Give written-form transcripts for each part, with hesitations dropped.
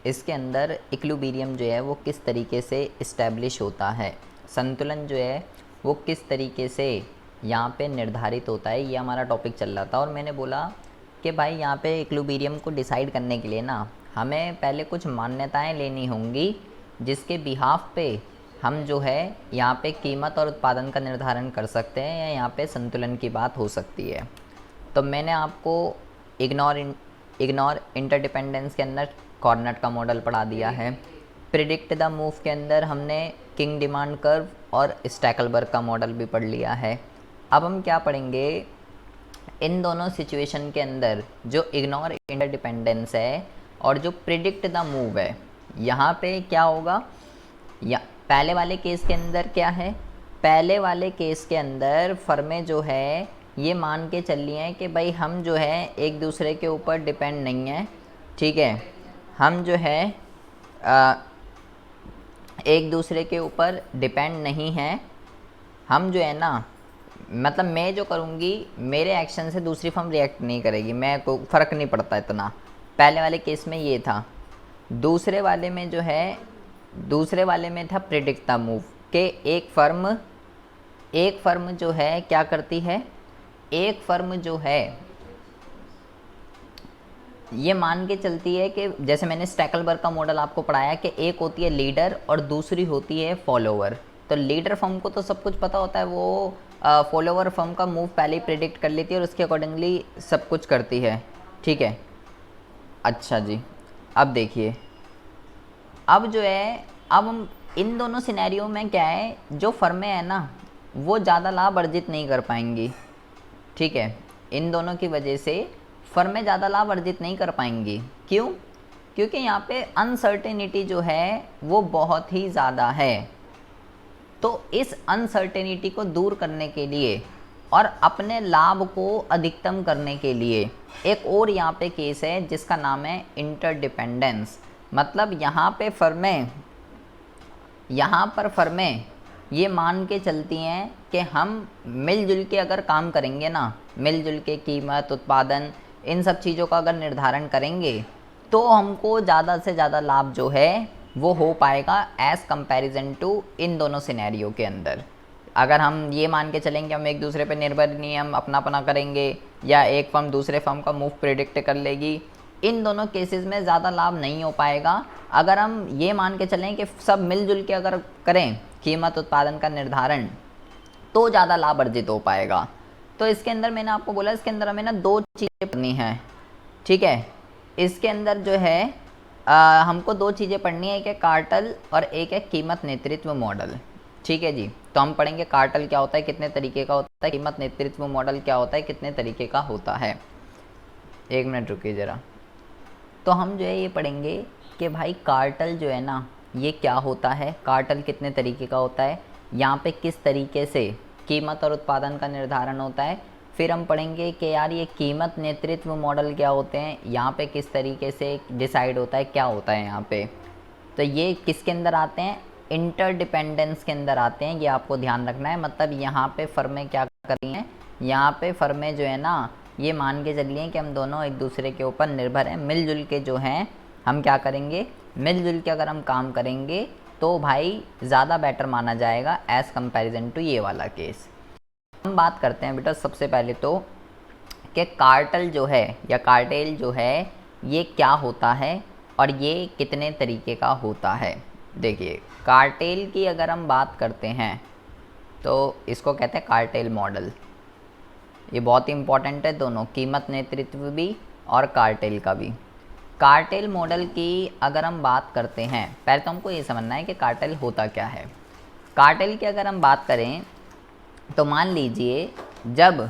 इसके अंदर इक्विलिब्रियम जो है वो किस तरीके से इस्टेब्लिश होता है, संतुलन जो है वो किस तरीके से यहाँ पे निर्धारित होता है, ये हमारा टॉपिक चल रहा था। और मैंने बोला कि भाई यहाँ पे इक्विलिब्रियम को डिसाइड करने के लिए ना हमें पहले कुछ मान्यताएं लेनी होंगी, जिसके बिहाफ पे हम जो है यहाँ पे कीमत और उत्पादन का निर्धारण कर सकते हैं या यहाँ पे संतुलन की बात हो सकती है। तो मैंने आपको इग्नोर इंटरडिपेंडेंस के अंदर कॉर्नेट का मॉडल पढ़ा दिया है। प्रिडिक्ट द मूव के अंदर हमने किंग डिमांड कर्व और स्टैकलबर्ग का मॉडल भी पढ़ लिया है। अब हम क्या पढ़ेंगे, इन दोनों सिचुएशन के अंदर जो इग्नोर इंटरडिपेंडेंस है और जो प्रिडिक्ट द मूव है, यहाँ पे क्या होगा। या पहले वाले केस के अंदर क्या है, पहले वाले केस के अंदर फर्में जो है ये मान के चल रही हैं कि भाई हम जो है एक दूसरे के ऊपर डिपेंड नहीं है, ठीक है। हम जो है एक दूसरे के ऊपर डिपेंड नहीं हैं। हम जो है ना, मतलब मैं जो करूँगी मेरे एक्शन से दूसरी फर्म रिएक्ट नहीं करेगी, मैं को फ़र्क नहीं पड़ता इतना। पहले वाले केस में ये था। दूसरे वाले में जो है, दूसरे वाले में था प्रिडिक्ट द मूव के एक फर्म जो है क्या करती है, एक फर्म जो है ये मान के चलती है कि जैसे मैंने स्टैकलबर्ग का मॉडल आपको पढ़ाया कि एक होती है लीडर और दूसरी होती है फॉलोवर। तो लीडर फर्म को तो सब कुछ पता होता है, वो फॉलोवर फर्म का मूव पहले ही प्रिडिक्ट कर लेती है और उसके अकॉर्डिंगली सब कुछ करती है, ठीक है। अच्छा जी, अब देखिए, अब जो है, अब हम इन दोनों सिनेरियो में क्या है, जो फर्में हैं ना वो ज़्यादा लाभ अर्जित नहीं कर पाएंगी, ठीक है। इन दोनों की वजह से फर्में ज़्यादा लाभ अर्जित नहीं कर पाएंगी। क्यों? क्योंकि यहाँ पे अनसर्टेनिटी जो है वो बहुत ही ज़्यादा है। तो इस अनसर्टेनिटी को दूर करने के लिए और अपने लाभ को अधिकतम करने के लिए एक और यहाँ पे केस है जिसका नाम है इंटरडिपेंडेंस। मतलब यहाँ पर फर्में ये मान के चलती हैं कि हम मिलजुल के अगर काम करेंगे ना, मिलजुल के कीमत, उत्पादन, इन सब चीज़ों का अगर निर्धारण करेंगे तो हमको ज़्यादा से ज़्यादा लाभ जो है वो हो पाएगा एज़ कंपैरिजन टू इन दोनों सिनेरियो के अंदर। अगर हम ये मान के चलेंगे हम एक दूसरे पे निर्भर नहीं, हम अपना अपना करेंगे या एक फर्म दूसरे फर्म का मूव प्रिडिक्ट कर लेगी, इन दोनों केसेस में ज़्यादा लाभ नहीं हो पाएगा। अगर हम ये मान के चलें कि सब मिलजुल के अगर करें कीमत उत्पादन का निर्धारण तो ज़्यादा लाभ अर्जित हो पाएगा। तो इसके अंदर मैंने आपको बोला, इसके अंदर हमें ना दो चीज़ें पढ़नी हैं, ठीक है। इसके अंदर जो है हमको दो चीज़ें पढ़नी है, एक है कार्टल और एक है कीमत नेतृत्व मॉडल, ठीक है जी। तो हम पढ़ेंगे कार्टल क्या होता है, कितने तरीके का होता है, कीमत नेतृत्व मॉडल क्या होता है, कितने तरीके का होता है। एक मिनट रुकिए ज़रा। तो हम जो है ये पढ़ेंगे कि भाई कार्टल जो है ना ये क्या होता है, कार्टल कितने तरीके का होता है, यहाँ पे किस तरीके से कीमत और उत्पादन का निर्धारण होता है। फिर हम पढ़ेंगे कि यार ये कीमत नेतृत्व मॉडल क्या होते हैं, यहाँ पे किस तरीके से डिसाइड होता है, क्या होता है यहाँ पे। तो ये किसके अंदर आते हैं, इंटरडिपेंडेंस के अंदर आते हैं, ये आपको ध्यान रखना है। मतलब यहाँ पे फर्में क्या कर रही हैं, यहाँ पे फर्में जो है ना ये मान के चलिए कि हम दोनों एक दूसरे के ऊपर निर्भर हैं, मिलजुल के जो हैं हम क्या करेंगे, मिलजुल के अगर हम काम करेंगे तो भाई ज़्यादा बेटर माना जाएगा एज़ कंपैरिजन टू ये वाला केस। हम बात करते हैं बेटा सबसे पहले तो कि कार्टल जो है या कार्टेल जो है ये क्या होता है और ये कितने तरीके का होता है। देखिए कार्टेल की अगर हम बात करते हैं तो इसको कहते हैं कार्टेल मॉडल। ये बहुत ही इम्पॉर्टेंट है, दोनों कीमत नेतृत्व भी और कार्टेल का भी। कार्टेल मॉडल की अगर हम बात करते हैं, पहले तो हमको ये समझना है कि कार्टेल होता क्या है। कार्टेल की अगर हम बात करें तो मान लीजिए जब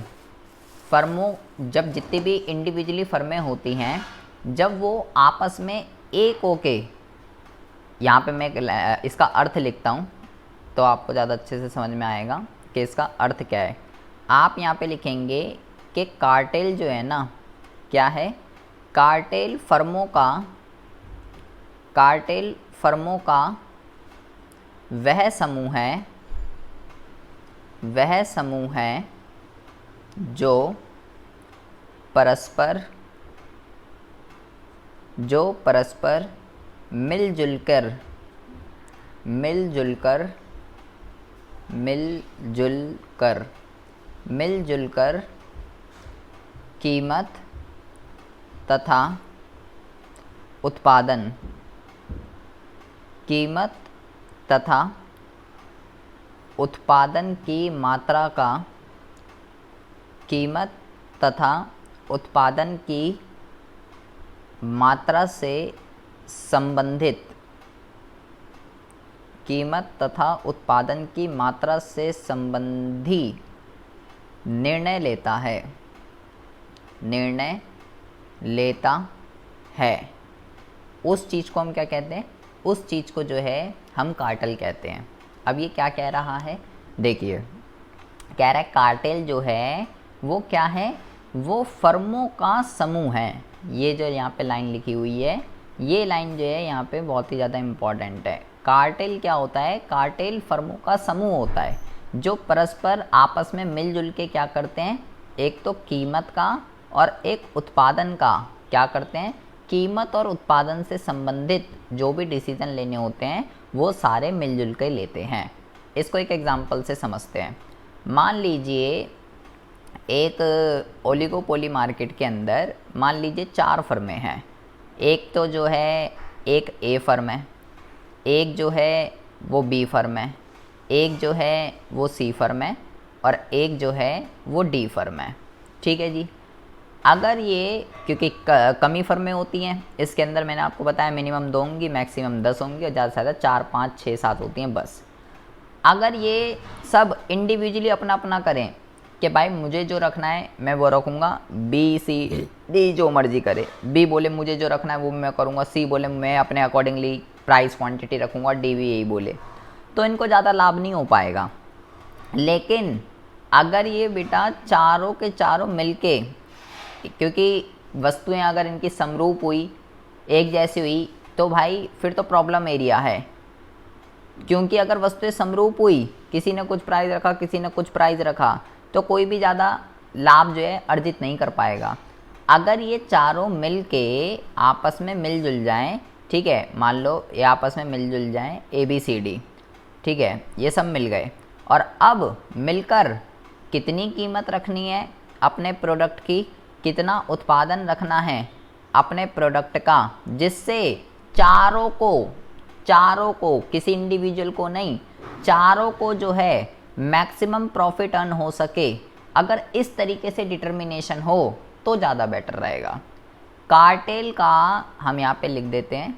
जितनी भी इंडिविजुअली फर्में होती हैं, जब वो आपस में एक होके, यहाँ पे मैं इसका अर्थ लिखता हूँ तो आपको ज़्यादा अच्छे से समझ में आएगा कि इसका अर्थ क्या है। आप यहाँ पे लिखेंगे कि कार्टेल जो है ना क्या है, कार्टेल फर्मों का वह समूह है जो परस्पर मिलजुल कर कीमत तथा उत्पादन की मात्रा का से संबंधी निर्णय लेता है। उस चीज़ को हम क्या कहते हैं? उस चीज़ को जो है हम कार्टेल कहते हैं। अब ये क्या कह रहा है, देखिए कह रहा है कार्टेल जो है वो क्या है, वो फर्मों का समूह है। ये जो यहाँ पे लाइन लिखी हुई है, ये लाइन जो है यहाँ पे बहुत ही ज़्यादा इम्पॉर्टेंट है। कार्टेल क्या होता है? कार्टेल फर्मों का समूह होता है जो परस्पर आपस में मिलजुल के क्या करते हैं, एक तो कीमत का और एक उत्पादन का क्या करते हैं, कीमत और उत्पादन से संबंधित जो भी डिसीजन लेने होते हैं वो सारे मिलजुल के लेते हैं। इसको एक एग्जांपल से समझते हैं। मान लीजिए एक ओलिगोपोली मार्केट के अंदर मान लीजिए 4 फर्में हैं। एक तो जो है एक ए फर्म है, एक जो है वो बी फर्म है, एक जो है वो सी फर्म है और एक जो है वो डी फर्म है। ठीक है जी। अगर ये क्योंकि कमी फर्में होती हैं, इसके अंदर मैंने आपको बताया मिनिमम 2 होंगी, मैक्सिमम 10 होंगी और ज़्यादा से ज़्यादा 4, 5, 6, 7 होती हैं बस। अगर ये सब इंडिविजुअली अपना अपना करें कि भाई मुझे जो रखना है मैं वो रखूँगा, बी सी डी जो मर्जी करे, बी बोले मुझे जो रखना है वो मैं करूँगा, सी बोले मैं अपने अकॉर्डिंगली प्राइस क्वांटिटी रखूँगा, डी भी यही बोले, तो इनको ज़्यादा लाभ नहीं हो पाएगा। लेकिन अगर ये बेटा चारों के चारों मिलके, क्योंकि वस्तुएं अगर इनकी समरूप हुई, एक जैसी हुई, तो भाई फिर तो प्रॉब्लम एरिया है। क्योंकि अगर वस्तुएं समरूप हुई, किसी ने कुछ प्राइस रखा, किसी ने कुछ प्राइस रखा, तो कोई भी ज़्यादा लाभ जो है अर्जित नहीं कर पाएगा। अगर ये चारों मिल के आपस में मिलजुल जाएं, ठीक है, मान लो ये आपस में मिलजुल जाएं ए बी सी डी, ठीक है, ये सब मिल गए और अब मिलकर कितनी कीमत रखनी है अपने प्रोडक्ट की, कितना उत्पादन रखना है अपने प्रोडक्ट का, जिससे चारों को किसी इंडिविजुअल को नहीं, चारों को जो है मैक्सिमम प्रॉफिट अर्न हो सके। अगर इस तरीके से डिटर्मिनेशन हो तो ज़्यादा बेटर रहेगा। कार्टेल का हम यहाँ पे लिख देते हैं,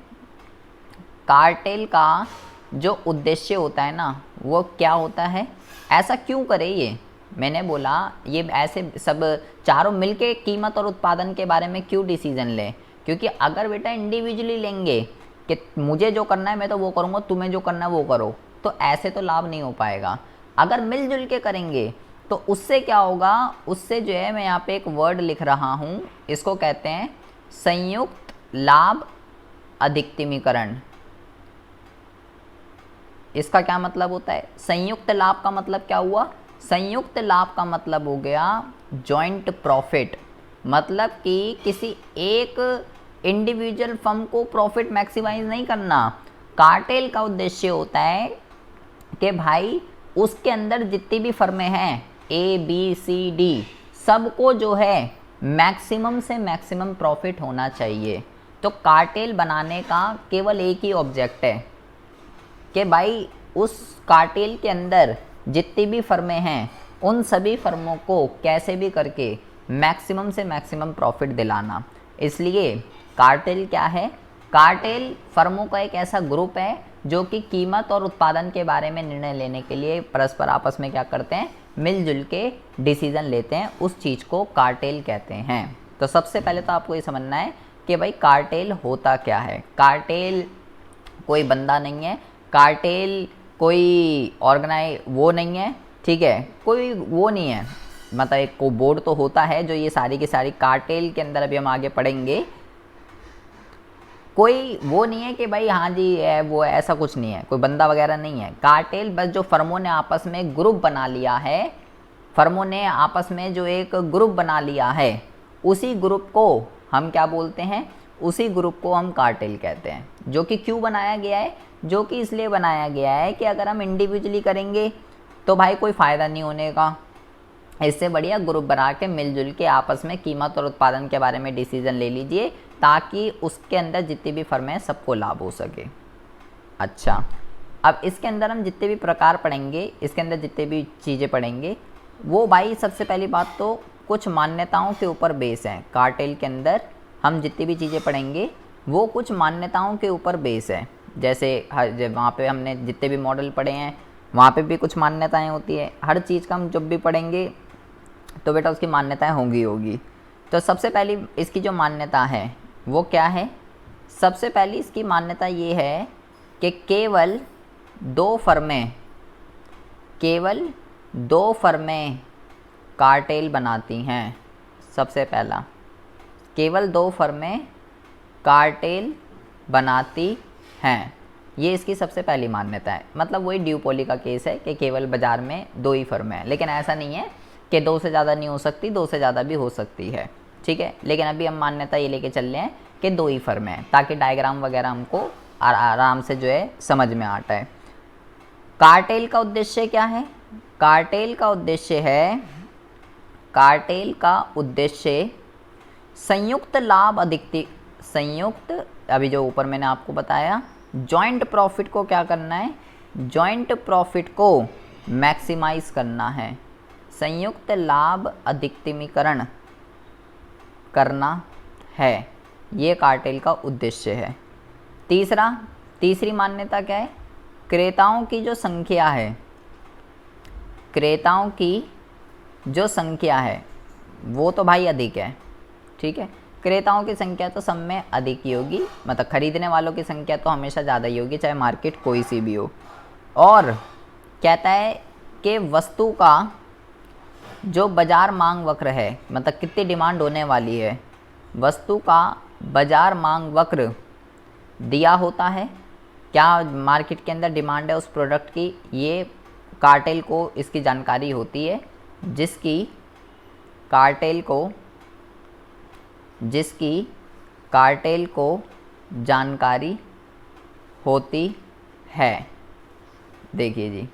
कार्टेल का जो उद्देश्य होता है ना वो क्या होता है, ऐसा क्यों करे ये, मैंने बोला ये ऐसे सब चारों मिलके कीमत और उत्पादन के बारे में क्यों डिसीजन लें, क्योंकि अगर बेटा इंडिविजुअली लेंगे कि मुझे जो करना है मैं तो वो करूँगा, तुम्हें जो करना है वो करो, तो ऐसे तो लाभ नहीं हो पाएगा। अगर मिलजुल के करेंगे तो उससे क्या होगा, उससे जो है मैं यहाँ पे एक वर्ड लिख रहा हूँ, इसको कहते हैं संयुक्त लाभ अधिकतमीकरण। इसका क्या मतलब होता है? संयुक्त लाभ का मतलब क्या हुआ? संयुक्त लाभ का मतलब हो गया जॉइंट प्रॉफिट, मतलब कि किसी एक इंडिविजुअल फर्म को प्रॉफिट मैक्सिमाइज नहीं करना। कार्टेल का उद्देश्य होता है कि भाई उसके अंदर जितनी भी फर्में हैं ए बी सी डी, सबको जो है मैक्सिमम से मैक्सिमम प्रॉफिट होना चाहिए। तो कार्टेल बनाने का केवल एक ही ऑब्जेक्ट है कि भाई उस कार्टेल के अंदर जितनी भी फर्में हैं उन सभी फर्मों को कैसे भी करके मैक्सिमम से मैक्सिमम प्रॉफिट दिलाना। इसलिए कार्टेल क्या है? कार्टेल फर्मों का एक ऐसा ग्रुप है जो कि कीमत और उत्पादन के बारे में निर्णय लेने के लिए परस्पर आपस में क्या करते हैं, मिलजुल के डिसीजन लेते हैं। उस चीज़ को कार्टेल कहते हैं। तो सबसे पहले तो आपको ये समझना है कि भाई कार्टेल होता क्या है। कार्टेल कोई बंदा नहीं है, कार्टेल कोई वो नहीं है, ठीक है, कोई वो नहीं है, मतलब एक को बोर्ड तो होता है जो ये सारी की सारी कार्टेल के अंदर अभी हम आगे पढ़ेंगे। कोई वो नहीं है कि भाई हाँ जी है वो, ऐसा कुछ नहीं है, कोई बंदा वगैरह नहीं है। कार्टेल बस जो फर्मों ने आपस में ग्रुप बना लिया है, फर्मों ने आपस में जो एक ग्रुप बना लिया है, उसी ग्रुप को हम क्या बोलते हैं, उसी ग्रुप को हम कार्टेल कहते हैं। जो कि क्यों बनाया गया है? जो कि इसलिए बनाया गया है कि अगर हम इंडिविजुअली करेंगे तो भाई कोई फ़ायदा नहीं होने का। इससे बढ़िया ग्रुप बना के मिलजुल के आपस में कीमत और उत्पादन के बारे में डिसीजन ले लीजिए, ताकि उसके अंदर जितनी भी फर्में हैं सबको लाभ हो सके। अच्छा, अब इसके अंदर हम जितने भी प्रकार पढ़ेंगे, इसके अंदर जितने भी चीज़ें पढ़ेंगे, वो भाई सबसे पहली बात तो कुछ मान्यताओं के ऊपर बेस है। कार्टेल के अंदर हम जितनी भी चीज़ें पढ़ेंगे वो कुछ मान्यताओं के ऊपर बेस है। जैसे वहाँ पे हमने जितने भी मॉडल पढ़े हैं वहाँ पे भी कुछ मान्यताएं होती है। हर चीज़ का हम जब भी पढ़ेंगे तो बेटा उसकी मान्यताएं होगी। तो सबसे पहली इसकी जो मान्यता है वो क्या है? सबसे पहली इसकी मान्यता ये है कि केवल दो फर्में कार्टेल बनाती हैं। सबसे पहला, केवल दो फर्में कार्टेल बनाती हैं, ये इसकी सबसे पहली मान्यता है। मतलब वही ड्यूपोली का केस है कि केवल बाज़ार में दो ही फर्में हैं, लेकिन ऐसा नहीं है कि दो से ज़्यादा नहीं हो सकती, दो से ज़्यादा भी हो सकती है, ठीक है। लेकिन अभी हम मान्यता ये लेके चल रहे हैं कि दो ही फर्में हैं, ताकि डायग्राम वगैरह हमको आराम से जो है समझ में आता है। कार्टेल का उद्देश्य क्या है? कार्टेल का उद्देश्य संयुक्त, अभी जो ऊपर मैंने आपको बताया, जॉइंट प्रॉफिट को क्या करना है? जॉइंट प्रॉफिट को मैक्सिमाइज करना है, संयुक्त लाभ अधिकतमीकरण करना है, ये कार्टेल का उद्देश्य है। तीसरी मान्यता क्या है? क्रेताओं की जो संख्या है वो तो भाई अधिक है, ठीक है। क्रेताओं की संख्या तो सब में अधिक ही होगी, मतलब खरीदने वालों की संख्या तो हमेशा ज़्यादा ही होगी, चाहे मार्केट कोई सी भी हो। और कहता है कि वस्तु का जो बाज़ार मांग वक्र है, मतलब कितनी डिमांड होने वाली है, वस्तु का बाज़ार मांग वक्र दिया होता है। क्या मार्केट के अंदर डिमांड है उस प्रोडक्ट की, ये कार्टेल को इसकी जानकारी होती है, जिसकी कार्टेल को जानकारी होती है। देखिए जी,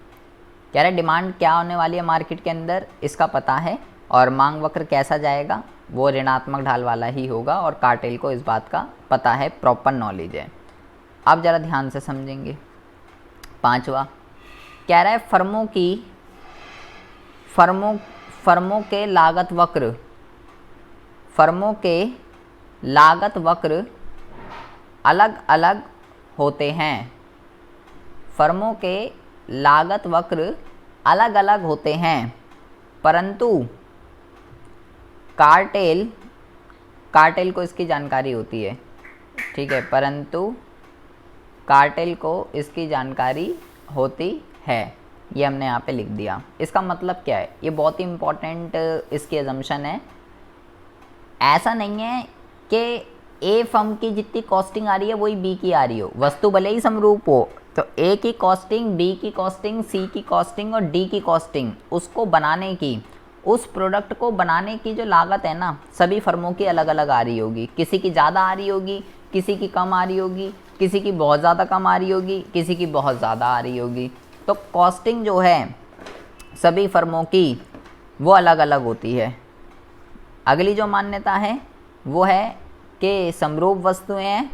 कह रहे डिमांड क्या होने वाली है मार्केट के अंदर, इसका पता है, और मांग वक्र कैसा जाएगा, वो ऋणात्मक ढाल वाला ही होगा, और कार्टेल को इस बात का पता है, प्रॉपर नॉलेज है। अब ज़रा ध्यान से समझेंगे। पांचवा कह रहा है फर्मों के लागत वक्र अलग अलग होते हैं। फर्मों के लागत वक्र अलग अलग होते हैं, परंतु कार्टेल को इसकी जानकारी होती है, ठीक है, परंतु कार्टेल को इसकी जानकारी होती है। ये हमने यहाँ पे लिख दिया। इसका मतलब क्या है? ये बहुत ही इम्पोर्टेंट इसकी अजम्पशन है। ऐसा नहीं है कि ए फर्म की जितनी कॉस्टिंग आ रही है वही बी की आ रही हो, वस्तु भले ही समरूप हो, तो ए की कॉस्टिंग, बी की कॉस्टिंग, सी की कॉस्टिंग और डी की कॉस्टिंग, उसको बनाने की, उस प्रोडक्ट को बनाने की जो लागत है ना, सभी फर्मों की अलग अलग आ रही होगी। किसी की ज़्यादा आ रही होगी, किसी की कम आ रही होगी, किसी की बहुत ज़्यादा कम आ रही होगी, किसी की बहुत ज़्यादा आ रही होगी। तो कॉस्टिंग जो है सभी फर्मों की वो अलग अलग होती है। अगली जो मान्यता है वो है कि समरूप वस्तुएं हैं।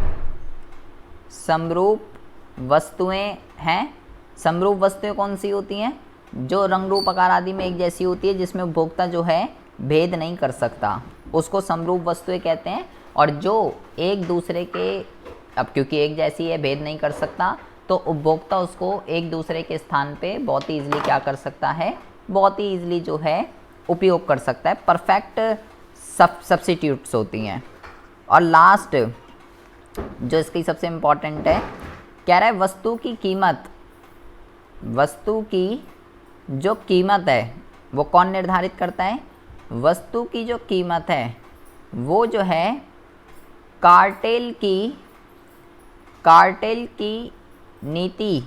समरूप वस्तुएं कौन सी होती हैं? जो रंग रूप आकार आदि में एक जैसी होती है, जिसमें उपभोक्ता जो है भेद नहीं कर सकता, उसको समरूप वस्तुएं कहते हैं। और जो एक दूसरे के, अब क्योंकि एक जैसी है, भेद नहीं कर सकता, तो उपभोक्ता उसको एक दूसरे के स्थान पे बहुत ही ईजिली क्या कर सकता है, बहुत ही ईजिली जो है उपयोग कर सकता है। परफेक्ट सब्स्टिट्यूट्स होती हैं। और लास्ट जो इसकी सबसे इम्पॉर्टेंट है, कह रहा है वस्तु की जो कीमत है वो कौन निर्धारित करता है? वस्तु की जो कीमत है वो जो है कार्टेल की नीति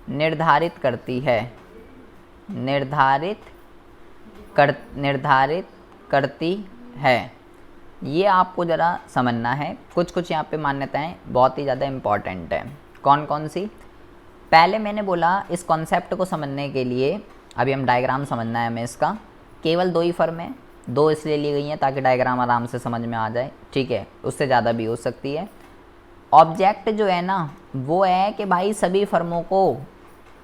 निर्धारित करती है, निर्धारित करती है। ये आपको ज़रा समझना है। कुछ कुछ यहाँ पे मान्यताएं बहुत ही ज़्यादा इम्पॉर्टेंट है। कौन कौन सी? पहले मैंने बोला इस कॉन्सेप्ट को समझने के लिए अभी हम डायग्राम समझना है हमें इसका। केवल 2 ही फर्म है, 2 इसलिए ली गई हैं ताकि डायग्राम आराम से समझ में आ जाए, ठीक है, उससे ज़्यादा भी हो सकती है। ऑब्जेक्ट जो है ना वो है कि भाई सभी फर्मों को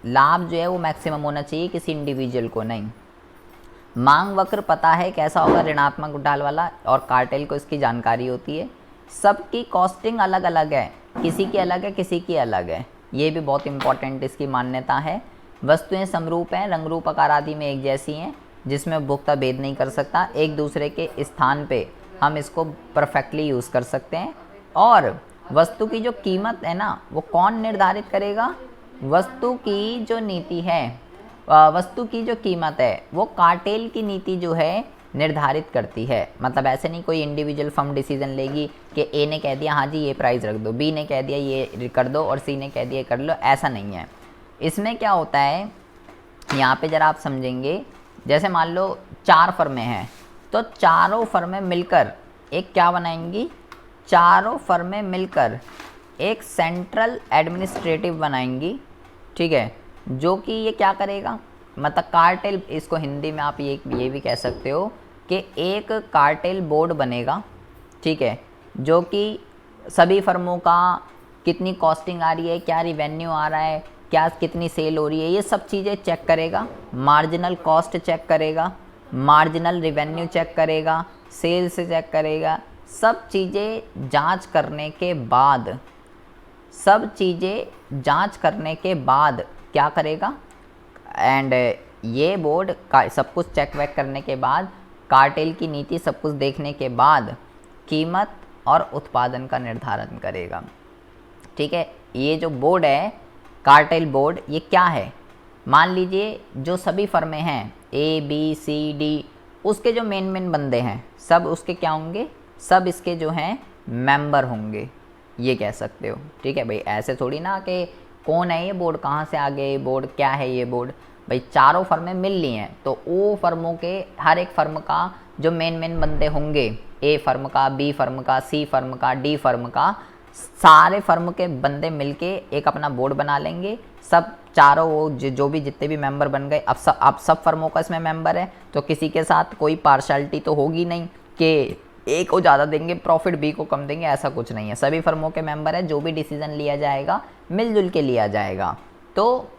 लाभ जो है वो मैक्सिमम होना चाहिए, किसी इंडिविजुअल को नहीं। मांग वक्र पता है कैसा होगा, ऋणात्मक उछाल वाला, और कार्टेल को इसकी जानकारी होती है। सबकी कॉस्टिंग अलग अलग है, किसी की अलग है किसी की अलग है, ये भी बहुत इंपॉर्टेंट इसकी मान्यता है। वस्तुएं समरूप हैं, रंग रूप आकार आदि में एक जैसी हैं, जिसमें उपभोक्ता भेद नहीं कर सकता। एक दूसरे के स्थान पे हम इसको परफेक्टली यूज़ कर सकते हैं। और वस्तु की जो कीमत है ना वो कौन निर्धारित करेगा? वस्तु की जो नीति है, वस्तु की जो कीमत है वो कार्टेल की नीति जो है निर्धारित करती है। मतलब ऐसे नहीं कोई इंडिविजुअल फर्म डिसीजन लेगी कि ए ने कह दिया हाँ जी ये प्राइस रख दो, बी ने कह दिया ये कर दो, और सी ने कह दिया कर लो, ऐसा नहीं है। इसमें क्या होता है यहाँ पे ज़रा आप समझेंगे। जैसे मान लो 4 फर्में हैं, तो चारों फर्में मिलकर एक क्या बनाएंगी? चारों फर्में मिलकर एक सेंट्रल एडमिनिस्ट्रेटिव बनाएंगी, ठीक है, जो कि ये क्या करेगा? मतलब कार्टेल, इसको हिंदी में आप ये भी कह सकते हो कि एक कार्टेल बोर्ड बनेगा, ठीक है, जो कि सभी फर्मों का कितनी कॉस्टिंग आ रही है, क्या रिवेन्यू आ रहा है, क्या कितनी सेल हो रही है, ये सब चीज़ें चेक करेगा। मार्जिनल कॉस्ट चेक करेगा, मार्जिनल रिवेन्यू चेक करेगा, सेल्स चेक करेगा। सब चीज़ें जांच करने के बाद, सब चीज़ें जांच करने के बाद क्या करेगा? एंड ये बोर्ड का सब कुछ चेक वेक करने के बाद, कार्टेल की नीति सब कुछ देखने के बाद कीमत और उत्पादन का निर्धारण करेगा, ठीक है। ये जो बोर्ड है कार्टेल बोर्ड, ये क्या है? मान लीजिए जो सभी फर्में हैं ABCD, उसके जो मेन बंदे हैं सब उसके क्या होंगे? सब इसके जो हैं मेंबर होंगे, ये कह सकते हो, ठीक है भाई। ऐसे थोड़ी ना कि कौन है ये बोर्ड, कहाँ से आ गया ये बोर्ड, क्या है ये बोर्ड, भाई चारों फर्में मिल ली हैं तो वो फर्मों के हर एक फर्म का जो मेन बंदे होंगे, A फर्म का, B फर्म का, C फर्म का, D फर्म का, सारे फर्म के बंदे मिलके एक अपना बोर्ड बना लेंगे। सब चारों वो जो भी जितने भी मेंबर बन गए, अब सब फर्मों का इसमें मेंबर है, तो किसी के साथ कोई पार्शलिटी तो होगी नहीं कि ए को ज़्यादा देंगे प्रॉफिट, बी को कम देंगे, ऐसा कुछ नहीं है। सभी फर्मों के मेंबर है, जो भी डिसीजन लिया जाएगा मिलजुल के लिया जाएगा। तो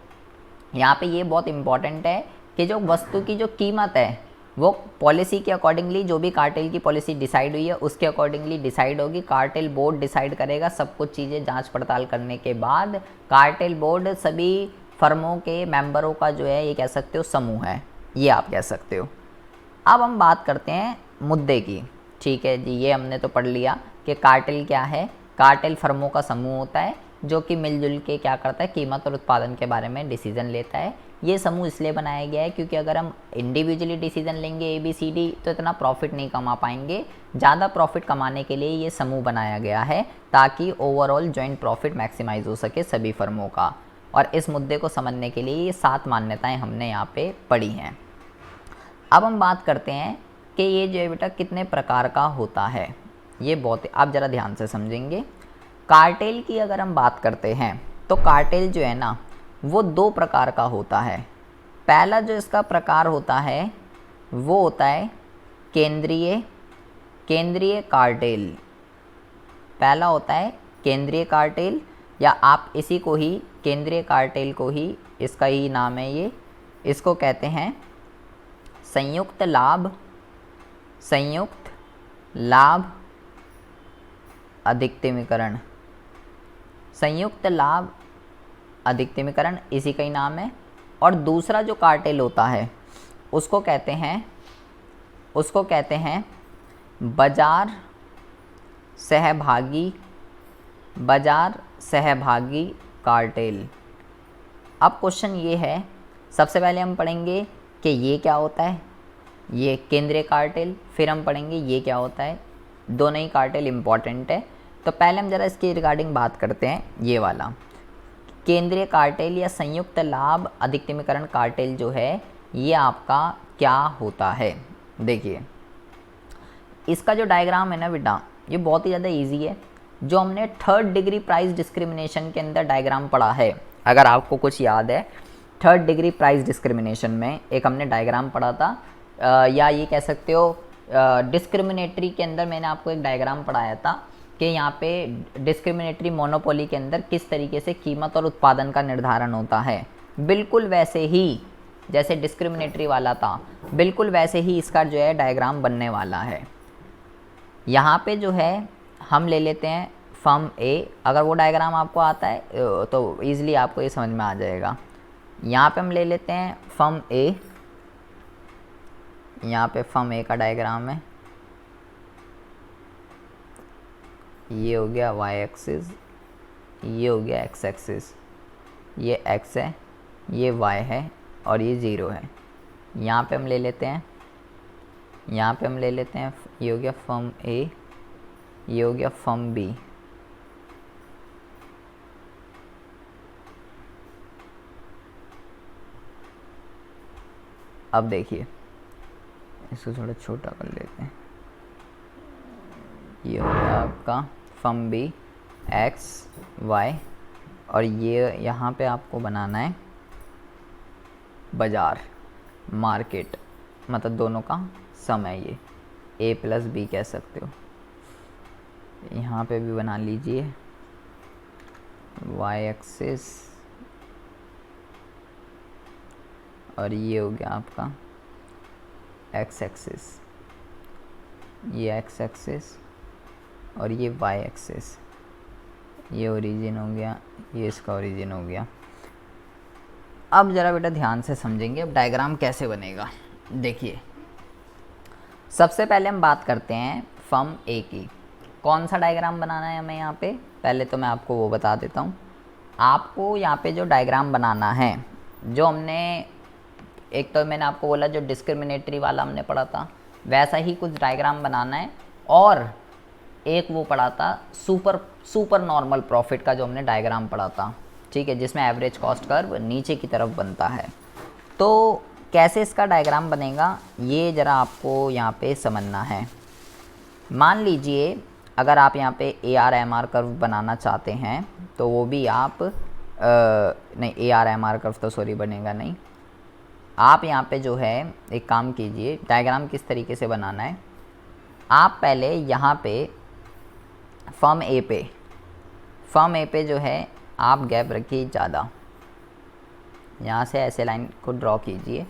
यहाँ पे ये बहुत इंपॉर्टेंट है कि जो वस्तु की जो कीमत है वो पॉलिसी के अकॉर्डिंगली, जो भी कार्टेल की पॉलिसी डिसाइड हुई है उसके अकॉर्डिंगली डिसाइड होगी। कार्टेल बोर्ड डिसाइड करेगा, सब कुछ चीज़ें जांच पड़ताल करने के बाद कार्टेल बोर्ड सभी फर्मों के मेंबरों का जो है ये कह सकते हो समूह है, ये आप कह सकते हो। अब हम बात करते हैं मुद्दे की, ठीक है जी। ये हमने तो पढ़ लिया कि कार्टेल क्या है। कार्टेल फर्मों का समूह होता है जो कि मिलजुल के क्या करता है? कीमत और उत्पादन के बारे में डिसीजन लेता है। ये समूह इसलिए बनाया गया है क्योंकि अगर हम इंडिविजुअली डिसीजन लेंगे ABCD तो इतना प्रॉफिट नहीं कमा पाएंगे। ज़्यादा प्रॉफिट कमाने के लिए ये समूह बनाया गया है ताकि ओवरऑल जॉइंट प्रॉफिट मैक्सिमाइज हो सके सभी फर्मों का। और इस मुद्दे को समझने के लिए ये 7 मान्यताएं हमने यहाँ पे पढ़ी हैं। अब हम बात करते हैं कि ये जो है बेटा कितने प्रकार का होता है। ये बहुत आप ज़रा ध्यान से समझेंगे। कार्टेल की अगर हम बात करते हैं तो कार्टेल जो है ना वो 2 प्रकार का होता है। पहला जो इसका प्रकार होता है वो होता है केंद्रीय कार्टेल। पहला होता है केंद्रीय कार्टेल, या आप इसी को ही केंद्रीय कार्टेल को ही, इसका ही नाम है ये, इसको कहते हैं संयुक्त लाभ अधिकतमीकरण। संयुक्त लाभ अधिकतमीकरण इसी का ही नाम है। और दूसरा जो कार्टेल होता है उसको कहते हैं बाजार सहभागी कार्टेल। अब क्वेश्चन ये है, सबसे पहले हम पढ़ेंगे कि ये क्या होता है, ये केंद्रीय कार्टेल, फिर हम पढ़ेंगे ये क्या होता है। दोनों ही कार्टेल इम्पॉर्टेंट है। तो पहले हम ज़रा इसके रिगार्डिंग बात करते हैं। ये वाला केंद्रीय कार्टेल या संयुक्त लाभ अधिकतमीकरण कार्टेल जो है ये आपका क्या होता है। देखिए इसका जो डायग्राम है ना बेटा, ये बहुत ही ज़्यादा इजी है, जो हमने थर्ड डिग्री प्राइस डिस्क्रिमिनेशन के अंदर डायग्राम पढ़ा है। अगर आपको कुछ याद है, थर्ड डिग्री प्राइस डिस्क्रिमिनेशन में एक हमने डायग्राम पढ़ा था, या ये कह सकते हो डिस्क्रिमिनेटरी के अंदर मैंने आपको एक डायग्राम पढ़ाया था कि यहाँ पे डिस्क्रिमिनेटरी मोनोपोली के अंदर किस तरीके से कीमत और उत्पादन का निर्धारण होता है। बिल्कुल वैसे ही जैसे डिस्क्रिमिनेटरी वाला था, बिल्कुल वैसे ही इसका जो है डायग्राम बनने वाला है। यहाँ पे जो है हम ले लेते हैं फर्म ए, अगर वो डायग्राम आपको आता है तो ईज़िली आपको ये समझ में आ जाएगा। यहाँ पे हम ले लेते हैं फर्म ए, यहाँ पे फर्म ए का डायग्राम है, ये हो गया वाई एक्सिस, ये हो गया एक्स एक्सिस, ये एक्स है, ये वाई है और ये ज़ीरो है। यहाँ पे हम ले लेते हैं, यहाँ पे हम ले लेते हैं, ये हो गया फर्म ए, ये हो गया फर्म बी। अब देखिए, इसको थोड़ा छोटा कर लेते हैं, ये हो गया आपका फर्म बी एक्स वाई, और ये यहाँ पे आपको बनाना है बाज़ार, मार्केट, मतलब दोनों का सम है, ये ए प्लस बी कह सकते हो। यहाँ पे भी बना लीजिए वाई एक्सिस, और ये हो गया आपका एक्स एक्सिस, ये एक्स एक्सिस और ये वाई एक्सिस, ये ओरिजिन हो गया, ये इसका ओरिजिन हो गया। अब ज़रा बेटा ध्यान से समझेंगे अब डायग्राम कैसे बनेगा। देखिए, सबसे पहले हम बात करते हैं फर्म ए की। कौन सा डायग्राम बनाना है हमें यहाँ पे, पहले तो मैं आपको वो बता देता हूँ। आपको यहाँ पे जो डायग्राम बनाना है, जो हमने एक तो मैंने आपको बोला जो डिस्क्रिमिनेटरी वाला हमने पढ़ा था, वैसा ही कुछ डायग्राम बनाना है, और एक वो पढ़ा था सुपर नॉर्मल प्रॉफिट का जो हमने डायग्राम पढ़ा था, ठीक है, जिसमें एवरेज कॉस्ट कर्व नीचे की तरफ बनता है। तो कैसे इसका डायग्राम बनेगा ये ज़रा आपको यहाँ पे समझना है। मान लीजिए अगर आप यहाँ पे AR-MR कर्व बनाना चाहते हैं तो वो भी आप नहीं, AR-MR कर्व तो सॉरी बनेगा नहीं। आप यहाँ पे जो है एक काम कीजिए, डायग्राम किस तरीके से बनाना है, आप पहले यहाँ पे फर्म ए पे जो है आप गैप रखिए ज़्यादा, यहाँ से ऐसे लाइन को ड्रॉ कीजिए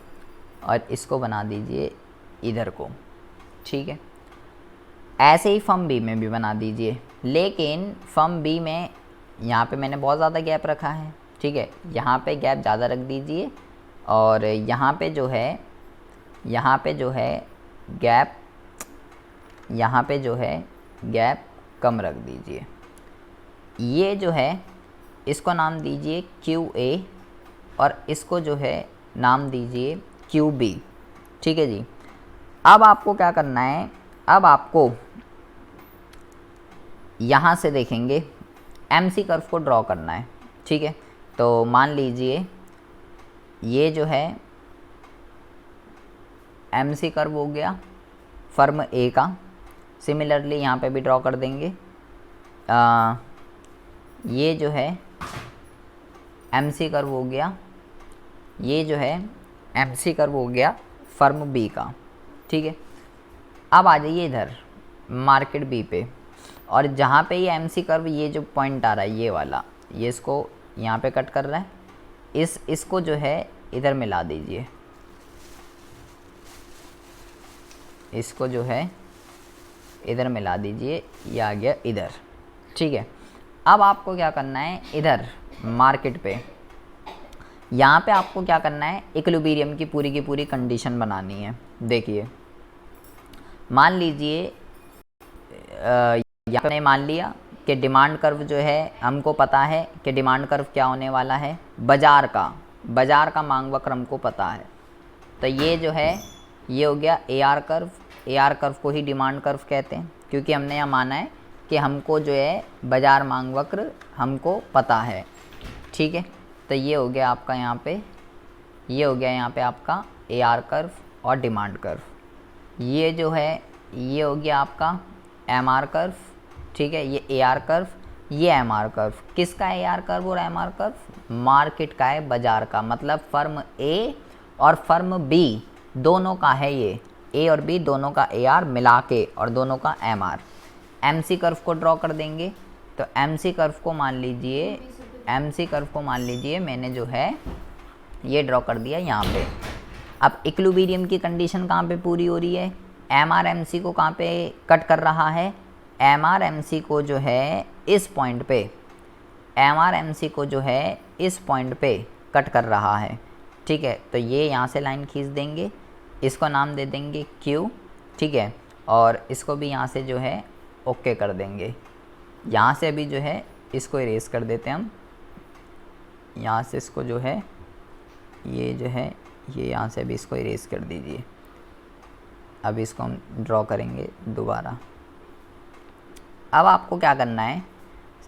और इसको बना दीजिए इधर को, ठीक है। ऐसे ही फर्म बी में भी बना दीजिए, लेकिन फर्म बी में यहाँ पे मैंने बहुत ज़्यादा गैप रखा है, ठीक है, यहाँ पे गैप ज़्यादा रख दीजिए, और यहाँ पे जो है गैप, यहाँ पे जो है गैप कम रख दीजिए। ये जो है इसको नाम दीजिए QA और इसको जो है नाम दीजिए QB, ठीक है जी। अब आपको क्या करना है, अब आपको यहाँ से देखेंगे MC कर्व को ड्रॉ करना है, ठीक है। तो मान लीजिए ये जो है MC कर्व हो गया फर्म A का, सिमिलरली यहाँ पे भी ड्रॉ कर देंगे। ये जो है MC कर्व हो गया, ये जो है MC कर्व हो गया फर्म B का, ठीक है। अब आ जाइए इधर मार्केट B पे, और जहाँ पे ये MC कर्व, ये जो पॉइंट आ रहा है ये वाला, ये इसको यहाँ पे कट कर रहा है, इसको जो है इधर मिला दीजिए, इसको जो है इधर मिला दीजिए, ये आ गया इधर, ठीक है। अब आपको क्या करना है, इधर मार्केट पे यहाँ पे आपको क्या करना है, इक्विलिब्रियम की पूरी कंडीशन बनानी है। देखिए मान लीजिए यहाँ पे मान लिया कि डिमांड कर्व जो है, हमको पता है कि डिमांड कर्व क्या होने वाला है, बाज़ार का मांग वक्र हमको पता है। तो ये जो है ये हो गया AR कर्व को ही डिमांड कर्व कहते हैं, क्योंकि हमने यहाँ माना है कि हमको जो है बाज़ार मांग वक्र हमको पता है, ठीक है। तो ये हो गया आपका यहाँ पे, ये हो गया यहाँ पे आपका AR कर्व और डिमांड कर्व। ये जो है ये हो गया आपका एम आर कर्व, ठीक है, ये ए आर कर्व, ये एम आर कर्व। किसका ए आर कर्व और एम आर कर्व? मार्केट का है, बाजार का, मतलब फर्म ए और फर्म बी दोनों का है ये, ए और बी दोनों का ए आर मिला के और दोनों का M R. M C curve को ड्रॉ कर देंगे, तो एम सी कर्व को मान लीजिए, एम सी कर्व को मान लीजिए मैंने जो है ये ड्रॉ कर दिया यहाँ पे। अब इक्विलिब्रियम की कंडीशन कहाँ पे पूरी हो रही है? एम आर एम सी को कहाँ पे कट कर रहा है? एम आर एम सी को जो है इस पॉइंट पे, एम आर एम सी को जो है इस पॉइंट पे कट कर रहा है, ठीक है। तो ये यहाँ से लाइन खींच देंगे, इसको नाम दे देंगे Q, ठीक है, और इसको भी यहाँ से जो है ओके कर देंगे। यहाँ से अभी जो है इसको इरेज कर देते हैं हम, यहाँ से इसको जो है ये जो है ये यहाँ से अभी इसको इरेज कर दीजिए। अब इसको हम ड्रॉ करेंगे दोबारा। अब आपको क्या करना है,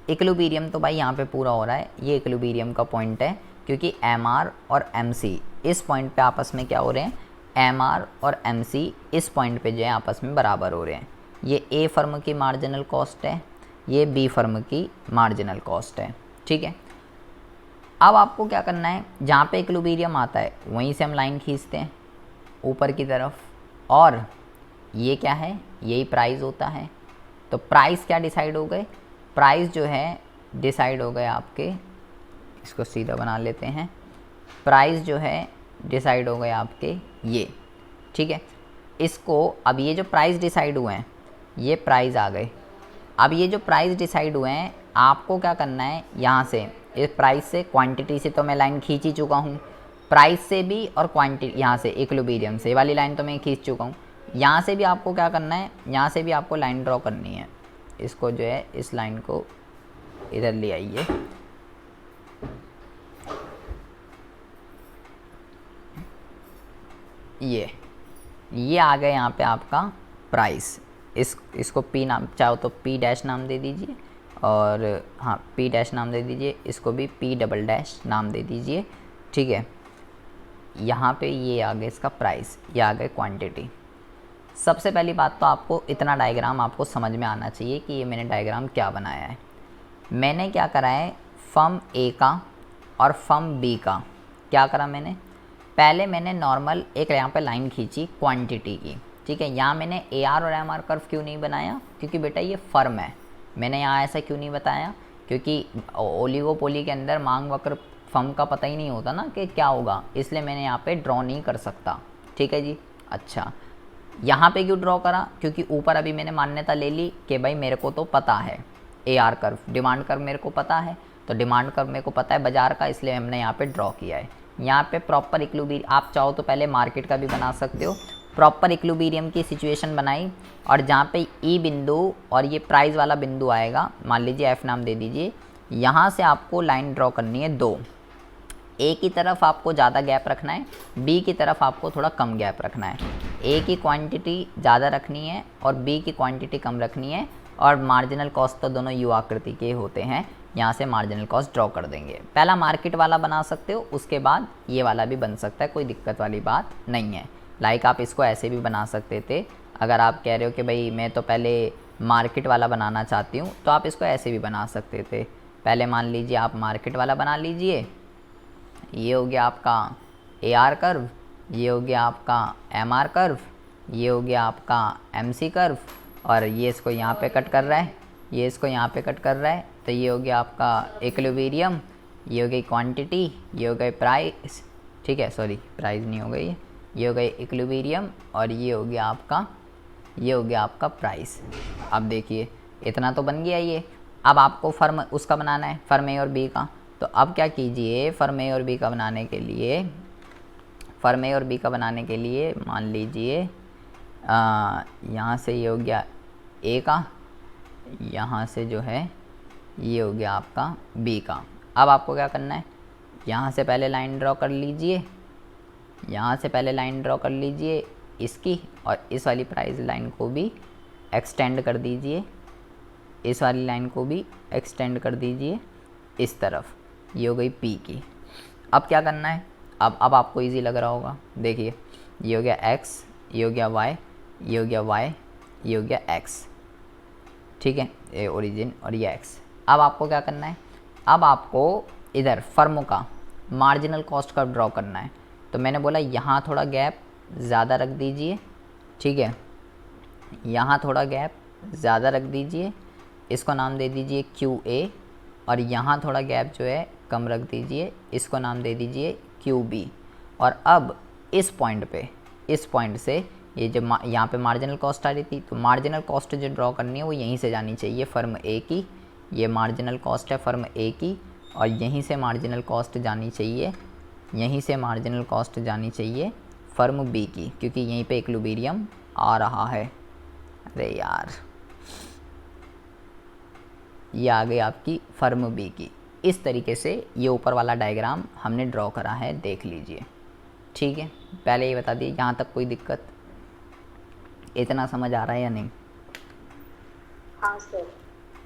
इक्विलिब्रियम तो भाई यहाँ पे पूरा हो रहा है, ये इक्विलिब्रियम का पॉइंट है, क्योंकि एम आर और एम सी इस पॉइंट पे आपस में क्या हो रहे हैं, एम आर और एम सी इस पॉइंट पे जो है आपस में बराबर हो रहे हैं। ये ए फर्म की मार्जिनल कॉस्ट है, ये बी फर्म की मार्जिनल कॉस्ट है, ठीक है। अब आपको क्या करना है, जहाँ पे इक्विलिब्रियम आता है वहीं से हम लाइन खींचते हैं ऊपर की तरफ, और ये क्या है, यही प्राइस होता है। तो प्राइस क्या डिसाइड हो गए, प्राइस जो है डिसाइड हो गए आपके, इसको सीधा बना लेते हैं, प्राइस जो है डिसाइड हो गए आपके ये, ठीक है। इसको अब ये जो प्राइस डिसाइड हुए हैं ये प्राइस आ गए। अब ये जो प्राइस डिसाइड हुए हैं आपको क्या करना है, यहाँ से इस प्राइस से, क्वांटिटी से तो मैं लाइन खींच ही चुका हूँ, प्राइस से भी और क्वांटिटी यहाँ से इक्विलिब्रियम से, ये वाली लाइन तो मैं खींच चुका हूँ। यहाँ से भी आपको क्या करना है, यहाँ से भी आपको लाइन ड्रॉ करनी है। इसको जो है इस लाइन को इधर ले आइए, ये आ गया यहाँ पे आपका प्राइस। इसको पी नाम, चाहो तो पी डैश नाम दे दीजिए, और हाँ पी डैश नाम दे दीजिए, इसको भी पी डबल डैश नाम दे दीजिए, ठीक है। यहाँ पे ये आ गया इसका प्राइस, ये आ गए क्वांटिटी। सबसे पहली बात तो आपको इतना डायग्राम आपको समझ में आना चाहिए कि ये मैंने डायग्राम क्या बनाया है। मैंने क्या करा है, फर्म ए का और फर्म बी का क्या करा मैंने, पहले मैंने नॉर्मल एक यहाँ पे लाइन खींची क्वांटिटी की, ठीक है। यहाँ मैंने ए आर और एम आर कर्व क्यों नहीं बनाया, क्योंकि बेटा ये फर्म है। मैंने यहाँ ऐसा क्यों नहीं बताया, क्योंकि ओलिगोपोली के अंदर मांग वक्र फर्म का पता ही नहीं होता ना कि क्या होगा, इसलिए मैंने यहाँ पे ड्रॉ नहीं कर सकता, ठीक है जी। अच्छा, यहाँ पे क्यों ड्रॉ करा, क्योंकि ऊपर अभी मैंने मान्यता ले ली कि भाई मेरे को तो पता है A R curve, demand curve मेरे को पता है, तो डिमांड कर्व मेरे को पता है बाजार का, इसलिए हमने यहाँ पे ड्रॉ किया है। यहाँ पे प्रॉपर इक्विलिब्रियम, आप चाहो तो पहले मार्केट का भी बना सकते हो, प्रॉपर इक्विलिब्रियम की सिचुएशन बनाई, और जहाँ पे ई बिंदु और ये प्राइस वाला बिंदु आएगा, मान लीजिए एफ नाम दे दीजिए, यहाँ से आपको लाइन ड्रॉ करनी है दो, ए की तरफ आपको ज़्यादा गैप रखना है, बी की तरफ आपको थोड़ा कम गैप रखना है। ए की क्वांटिटी ज़्यादा रखनी है और बी की क्वांटिटी कम रखनी है, और मार्जिनल कॉस्ट तो दोनों यू आकृति के होते हैं, यहाँ से मार्जिनल कॉस्ट ड्रॉ कर देंगे। पहला मार्केट वाला बना सकते हो, उसके बाद ये वाला भी बन सकता है, कोई दिक्कत वाली बात नहीं है। लाइक आप इसको ऐसे भी बना सकते थे, अगर आप कह रहे हो कि भाई मैं तो पहले मार्केट वाला बनाना चाहती हूँ, तो आप इसको ऐसे भी बना सकते थे। पहले मान लीजिए आप मार्केट वाला बना लीजिए, ये हो गया आपका ए आर कर्व, ये हो गया आपका एम आर कर्व, ये हो गया आपका एम सी कर्व, और ये इसको यहाँ पे कट कर रहा है, ये इसको यहाँ पे कट कर रहा है, तो ये हो गया आपका इक्विलिब्रियम, ये हो गई क्वांटिटी, ये हो गई प्राइस, ठीक है, सॉरी प्राइस नहीं हो गई, ये हो गई इक्विलिब्रियम, और ये हो गया आपका प्राइस। अब देखिए इतना तो बन गया ये। अब आपको फर्म उसका बनाना है, फर्म ए और बी का, तो अब क्या कीजिए, फर्म ए और बी का बनाने के लिए, फर्म ए और बी का बनाने के लिए मान लीजिए यहाँ से ये हो गया ए का, यहाँ से जो है ये हो गया आपका बी का। अब आपको क्या करना है, यहाँ से पहले लाइन ड्रॉ कर लीजिए, यहाँ से पहले लाइन ड्रॉ कर लीजिए इसकी, और इस वाली प्राइस लाइन को भी एक्सटेंड कर दीजिए, इस वाली लाइन को भी एक्सटेंड कर दीजिए इस तरफ, ये हो गई पी की। अब क्या करना है, अब आपको इजी लग रहा होगा, देखिए ये हो गया एक्स, ये हो गया वाई, ये हो गया वाई, ये हो गया एक्स, ठीक है, ये ओरिजिन और ये एक्स। अब आपको क्या करना है, अब आपको इधर फर्म का मार्जिनल कॉस्ट कर्व ड्रॉ करना है। तो मैंने बोला यहाँ थोड़ा गैप ज़्यादा रख दीजिए, ठीक है, यहाँ थोड़ा गैप ज़्यादा रख दीजिए, इसको नाम दे दीजिए क्यू ए, और यहाँ थोड़ा गैप जो है कम रख दीजिए, इसको नाम दे दीजिए क्यू बी। और अब इस पॉइंट पे, इस पॉइंट से ये जब यहाँ पे मार्जिनल कॉस्ट आ रही थी, तो मार्जिनल कॉस्ट जो ड्रॉ करनी है वो यहीं से जानी चाहिए फर्म ए की, ये मार्जिनल कॉस्ट है फर्म ए की, और यहीं से मार्जिनल कॉस्ट जानी चाहिए, यहीं से मार्जिनल कॉस्ट जानी चाहिए फर्म बी की, क्योंकि यहीं पे इक्विलिब्रियम आ रहा है। अरे यार, ये आ गई आपकी फर्म बी की। इस तरीके से ये ऊपर वाला डायग्राम हमने ड्रॉ करा है, देख लीजिए, ठीक है। पहले ये बता दिए, यहाँ तक कोई दिक्कत, इतना समझ आ रहा है या नहीं? हाँ सर।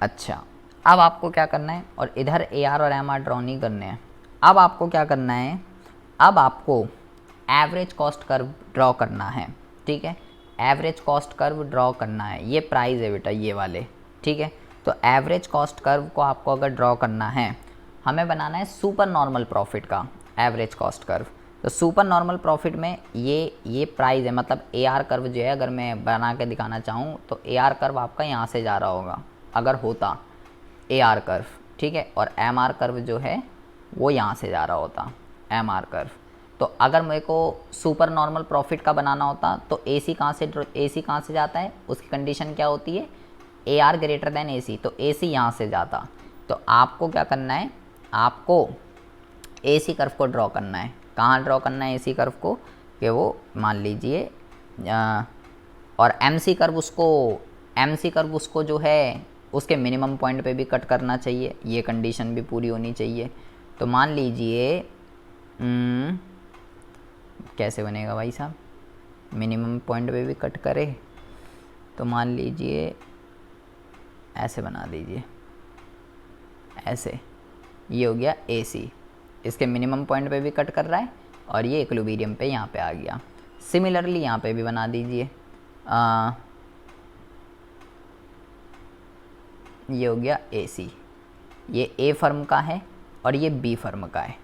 अच्छा, अब आपको क्या करना है, और इधर ए आर और एम आर ड्रॉ नहीं करने हैं। अब आपको क्या करना है, अब आपको एवरेज कॉस्ट कर्व ड्रॉ करना है, ठीक है, एवरेज कॉस्ट कर्व ड्रॉ करना है। ये प्राइस है बेटा, ये वाले, ठीक है। तो एवरेज कॉस्ट कर्व को आपको अगर ड्रॉ करना है, हमें बनाना है सुपर नॉर्मल प्रॉफिट का एवरेज कॉस्ट कर्व। तो सुपर नॉर्मल प्रॉफिट में ये प्राइस है, मतलब ए आर कर्व जो है, अगर मैं बना के दिखाना चाहूँ तो ए आर कर्व आपका यहाँ से जा रहा होगा, अगर होता ए आर कर्व, ठीक है, और एम आर कर्व जो है वो यहाँ से जा रहा होता, एम आर कर्व। तो अगर मेरे को सुपर नॉर्मल प्रॉफिट का बनाना होता तो ए सी कहाँ से जाता है, उसकी कंडीशन क्या होती है, ए आर ग्रेटर देन ए सी, तो ए सी यहाँ से जाता। तो आपको क्या करना है, आपको ए सी कर्व को ड्रॉ करना है। कहाँ ड्रॉ करना है ए सी कर्व को, कि वो मान लीजिए, और एम सी कर्व उसको जो है उसके मिनिमम पॉइंट पे भी कट करना चाहिए, ये कंडीशन भी पूरी होनी चाहिए। तो मान लीजिए कैसे बनेगा भाई साहब, मिनिमम पॉइंट पे भी कट करे, तो मान लीजिए ऐसे बना दीजिए, ऐसे, ये हो गया ए सी, इसके मिनिमम पॉइंट पे भी कट कर रहा है, और ये इक्विलिब्रियम पे यहाँ पे आ गया। सिमिलरली यहाँ पे भी बना दीजिए, ये हो गया ए सी, ये ए फर्म का है और ये बी फर्म का है।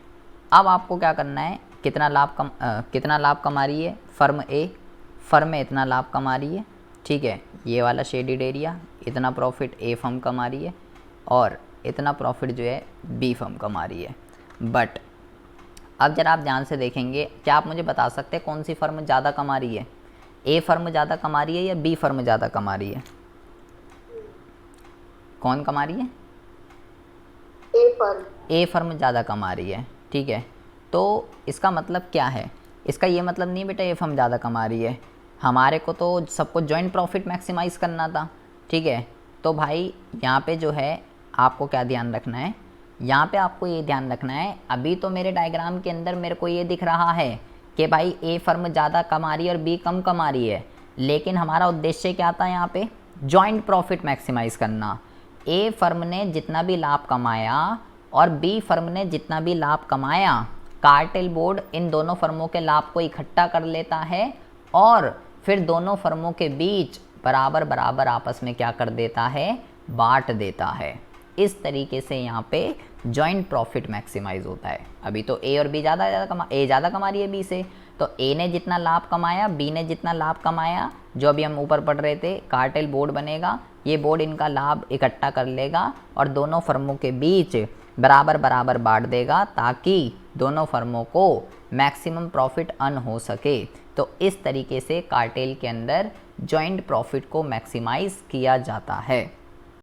अब आपको क्या करना है, कितना लाभ कमा रही है फर्म ए, फर्म में इतना लाभ कमा रही है, ठीक है, ये वाला शेडेड एरिया, इतना प्रॉफिट ए फर्म कमा रही है, और इतना प्रॉफिट जो है बी फर्म कमा रही है। बट अब जरा आप ध्यान से देखेंगे, क्या आप मुझे बता सकते हैं कौन सी फर्म ज़्यादा कमा रही है, ए फर्म ज़्यादा कमा रही है या बी फर्म ज़्यादा कमा रही है? कौन कमा रही है? ए फर्म ज़्यादा कमा रही है, ठीक है। तो इसका मतलब क्या है, इसका ये मतलब नहीं बेटा ए फर्म ज़्यादा कमा रही है, हमारे को तो सबको जॉइंट प्रॉफिट मैक्सिमाइज़ करना था, ठीक है। तो भाई यहाँ पे जो है आपको क्या ध्यान रखना है, यहाँ पे आपको ये ध्यान रखना है, अभी तो मेरे डायग्राम के अंदर मेरे को ये दिख रहा है कि भाई ए फर्म ज़्यादा कमा रही है और बी कम कमा रही है, लेकिन हमारा उद्देश्य क्या था यहाँ पे, जॉइंट प्रॉफिट मैक्सिमाइज़ करना। ए फर्म ने जितना भी लाभ कमाया और बी फर्म ने जितना भी लाभ कमाया, कार्टेल बोर्ड इन दोनों फर्मों के लाभ को इकट्ठा कर लेता है और फिर दोनों फर्मों के बीच बराबर बराबर आपस में क्या कर देता है, बांट देता है। इस तरीके से यहाँ पे जॉइंट प्रॉफिट मैक्सिमाइज होता है। अभी तो ए और बी ज़्यादा कमा रही है बी से, तो ए ने जितना लाभ कमाया, बी ने जितना लाभ कमाया, जो अभी हम ऊपर पढ़ रहे थे, कार्टेल बोर्ड बनेगा, ये बोर्ड इनका लाभ इकट्ठा कर लेगा और दोनों फर्मों के बीच बराबर बराबर बांट देगा, ताकि दोनों फर्मों को मैक्सिमम प्रॉफिट अर्न हो सके। तो इस तरीके से कार्टेल के अंदर जॉइंट प्रॉफिट को मैक्सिमाइज किया जाता है।